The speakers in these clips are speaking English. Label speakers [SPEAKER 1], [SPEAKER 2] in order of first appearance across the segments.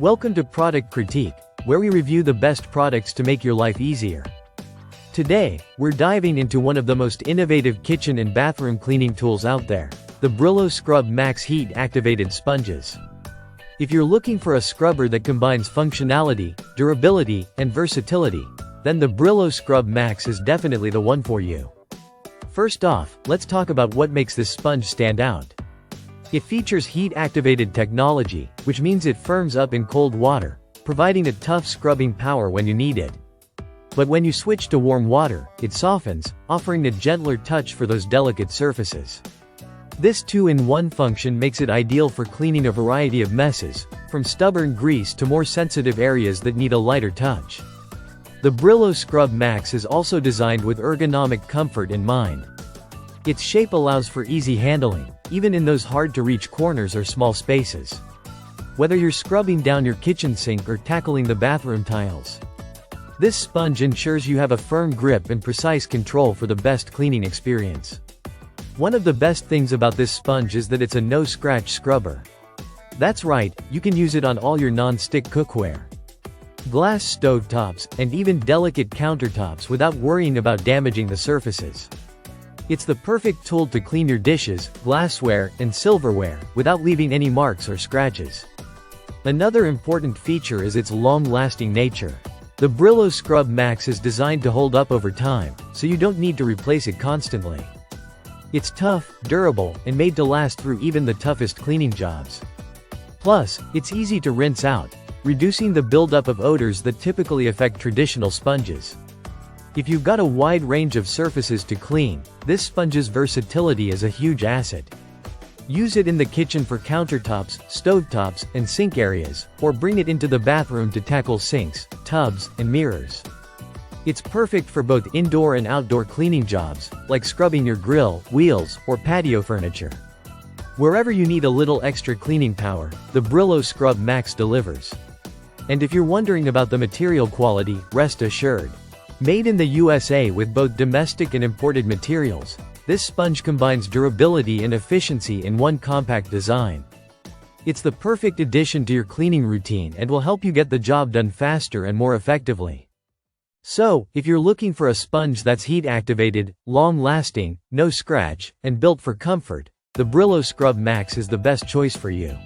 [SPEAKER 1] Welcome to Product Critique, where we review the best products to make your life easier. Today, we're diving into one of the most innovative kitchen and bathroom cleaning tools out there, the Brillo Scrub Max Heat Activated Sponges. If you're looking for a scrubber that combines functionality, durability, and versatility, then the Brillo Scrub Max is definitely the one for you. First off, let's talk about what makes this sponge stand out. It features heat-activated technology, which means it firms up in cold water, providing a tough scrubbing power when you need it. But when you switch to warm water, it softens, offering a gentler touch for those delicate surfaces. This 2-in-1 function makes it ideal for cleaning a variety of messes, from stubborn grease to more sensitive areas that need a lighter touch. The Brillo Scrub Max is also designed with ergonomic comfort in mind. Its shape allows for easy handling, even in those hard-to-reach corners or small spaces. Whether you're scrubbing down your kitchen sink or tackling the bathroom tiles, this sponge ensures you have a firm grip and precise control for the best cleaning experience. One of the best things about this sponge is that it's a no-scratch scrubber. That's right, you can use it on all your non-stick cookware, glass stovetops, and even delicate countertops without worrying about damaging the surfaces. It's the perfect tool to clean your dishes, glassware, and silverware, without leaving any marks or scratches. Another important feature is its long-lasting nature. The Brillo Scrub Max is designed to hold up over time, so you don't need to replace it constantly. It's tough, durable, and made to last through even the toughest cleaning jobs. Plus, it's easy to rinse out, reducing the buildup of odors that typically affect traditional sponges. If you've got a wide range of surfaces to clean, this sponge's versatility is a huge asset. Use it in the kitchen for countertops, stovetops, and sink areas, or bring it into the bathroom to tackle sinks, tubs, and mirrors. It's perfect for both indoor and outdoor cleaning jobs, like scrubbing your grill, wheels, or patio furniture. Wherever you need a little extra cleaning power, the Brillo Scrub Max delivers. And if you're wondering about the material quality, rest assured. Made in the USA with both domestic and imported materials, this sponge combines durability and efficiency in one compact design. It's the perfect addition to your cleaning routine and will help you get the job done faster and more effectively. So, if you're looking for a sponge that's heat-activated, long-lasting, no scratch, and built for comfort, the Brillo Scrub Max is the best choice for you.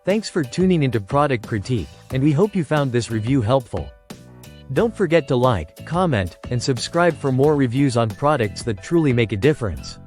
[SPEAKER 1] Thanks for tuning into Product Critique, and we hope you found this review helpful. Don't forget to like, comment, and subscribe for more reviews on products that truly make a difference.